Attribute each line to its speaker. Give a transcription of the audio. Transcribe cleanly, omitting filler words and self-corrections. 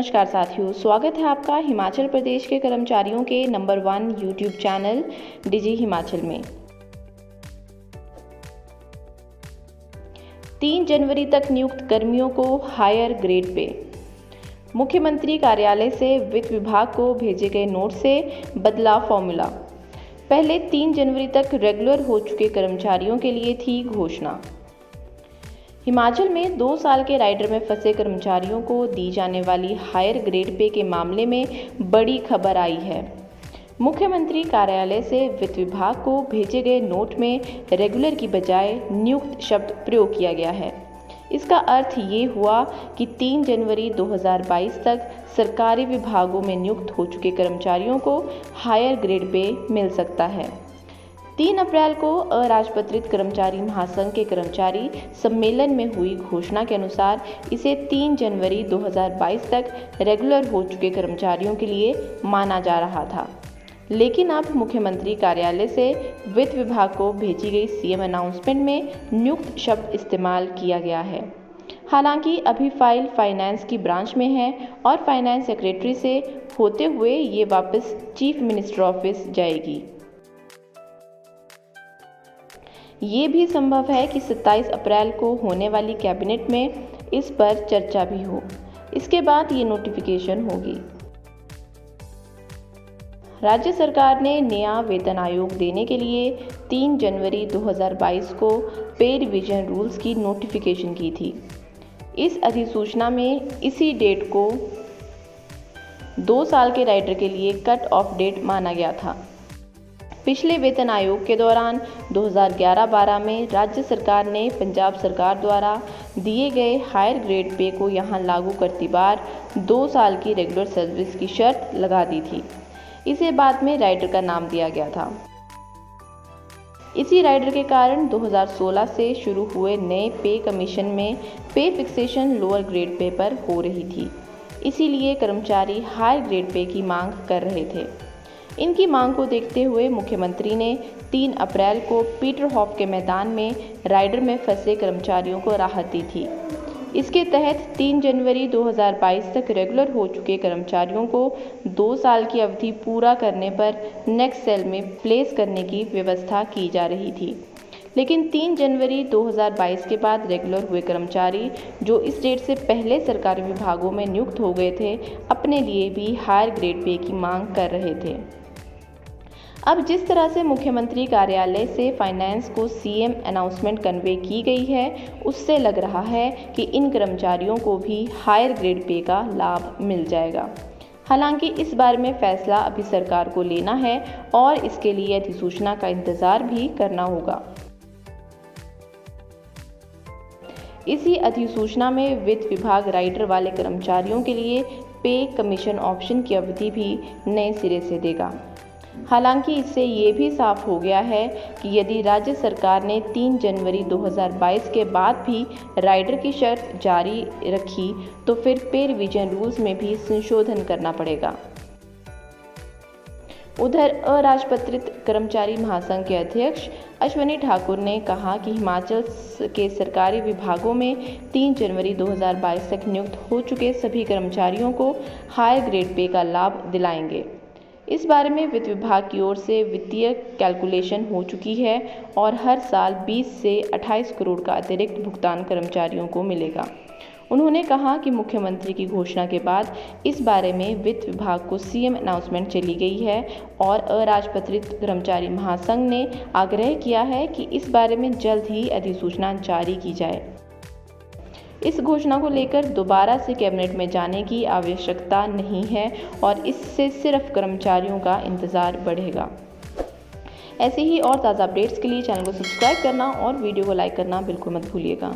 Speaker 1: नमस्कार साथियों, स्वागत है आपका हिमाचल प्रदेश के कर्मचारियों के नंबर 1 यूट्यूब चैनल डिजी हिमाचल में। 3 जनवरी तक नियुक्त कर्मियों को हायर ग्रेड पे। मुख्यमंत्री कार्यालय से वित्त विभाग को भेजे गए नोट से बदला फॉर्मूला। पहले 3 जनवरी तक रेगुलर हो चुके कर्मचारियों के लिए थी घोषणा। हिमाचल में 2 साल के राइडर में फंसे कर्मचारियों को दी जाने वाली हायर ग्रेड पे के मामले में बड़ी खबर आई है। मुख्यमंत्री कार्यालय से वित्त विभाग को भेजे गए नोट में रेगुलर की बजाय नियुक्त शब्द प्रयोग किया गया है। इसका अर्थ ये हुआ कि 3 जनवरी 2022 तक सरकारी विभागों में नियुक्त हो चुके कर्मचारियों को हायर ग्रेड पे मिल सकता है। 3 अप्रैल को अराजपत्रित कर्मचारी महासंघ के कर्मचारी सम्मेलन में हुई घोषणा के अनुसार इसे 3 जनवरी 2022 तक रेगुलर हो चुके कर्मचारियों के लिए माना जा रहा था। लेकिन अब मुख्यमंत्री कार्यालय से वित्त विभाग को भेजी गई सीएम अनाउंसमेंट में नियुक्त शब्द इस्तेमाल किया गया है। हालांकि अभी फाइल फाइनेंस की ब्रांच में है और फाइनेंस सेक्रेटरी से होते हुए ये वापस चीफ मिनिस्टर ऑफिस जाएगी। ये भी संभव है कि 27 अप्रैल को होने वाली कैबिनेट में इस पर चर्चा भी हो। इसके बाद ये नोटिफिकेशन होगी। राज्य सरकार ने नया वेतन आयोग देने के लिए 3 जनवरी 2022 को पे रिवीजन रूल्स की नोटिफिकेशन की थी। इस अधिसूचना में इसी डेट को 2 साल के राइडर के लिए कट ऑफ डेट माना गया था। पिछले वेतन आयोग के दौरान 2011-12 में राज्य सरकार ने पंजाब सरकार द्वारा दिए गए हायर ग्रेड पे को यहां लागू करती बार 2 साल की रेगुलर सर्विस की शर्त लगा दी थी। इसे बाद में राइडर का नाम दिया गया था। इसी राइडर के कारण 2016 से शुरू हुए नए पे कमीशन में पे फिक्सेशन लोअर ग्रेड पे पर हो रही थी। इसीलिए कर्मचारी हायर ग्रेड पे की मांग कर रहे थे। इनकी मांग को देखते हुए मुख्यमंत्री ने 3 अप्रैल को पीटरहॉफ के मैदान में राइडर में फंसे कर्मचारियों को राहत दी थी। इसके तहत 3 जनवरी 2022 तक रेगुलर हो चुके कर्मचारियों को 2 साल की अवधि पूरा करने पर नेक्स्ट सेल में प्लेस करने की व्यवस्था की जा रही थी। लेकिन 3 जनवरी 2022 के बाद रेगुलर हुए कर्मचारी जो इस डेट से पहले सरकारी विभागों में नियुक्त हो गए थे, अपने लिए भी हायर ग्रेड पे की मांग कर रहे थे। अब जिस तरह से मुख्यमंत्री कार्यालय से फाइनेंस को सीएम अनाउंसमेंट कन्वे की गई है, उससे लग रहा है कि इन कर्मचारियों को भी हायर ग्रेड पे का लाभ मिल जाएगा। हालांकि इस बारे में फैसला अभी सरकार को लेना है और इसके लिए अधिसूचना का इंतजार भी करना होगा। इसी अधिसूचना में वित्त विभाग राइडर वाले कर्मचारियों के लिए पे कमीशन ऑप्शन की अवधि भी नए सिरे से देगा। हालांकि इससे ये भी साफ हो गया है कि यदि राज्य सरकार ने 3 जनवरी 2022 के बाद भी राइडर की शर्त जारी रखी तो फिर पे रिवीजन रूल्स में भी संशोधन करना पड़ेगा। उधर अराजपत्रित कर्मचारी महासंघ के अध्यक्ष अश्वनी ठाकुर ने कहा कि हिमाचल के सरकारी विभागों में 3 जनवरी 2022 तक नियुक्त हो चुके सभी कर्मचारियों को हायर ग्रेड पे का लाभ दिलाएंगे। इस बारे में वित्त विभाग की ओर से वित्तीय कैलकुलेशन हो चुकी है और हर साल 20 से 28 करोड़ का अतिरिक्त भुगतान कर्मचारियों को मिलेगा। उन्होंने कहा कि मुख्यमंत्री की घोषणा के बाद इस बारे में वित्त विभाग को सीएम अनाउंसमेंट चली गई है और अराजपत्रित कर्मचारी महासंघ ने आग्रह किया है कि इस बारे में जल्द ही अधिसूचना जारी की जाए। इस घोषणा को लेकर दोबारा से कैबिनेट में जाने की आवश्यकता नहीं है और इससे सिर्फ कर्मचारियों का इंतजार बढ़ेगा। ऐसे ही और ताज़ा अपडेट्स के लिए चैनल को सब्सक्राइब करना और वीडियो को लाइक करना बिल्कुल मत भूलिएगा।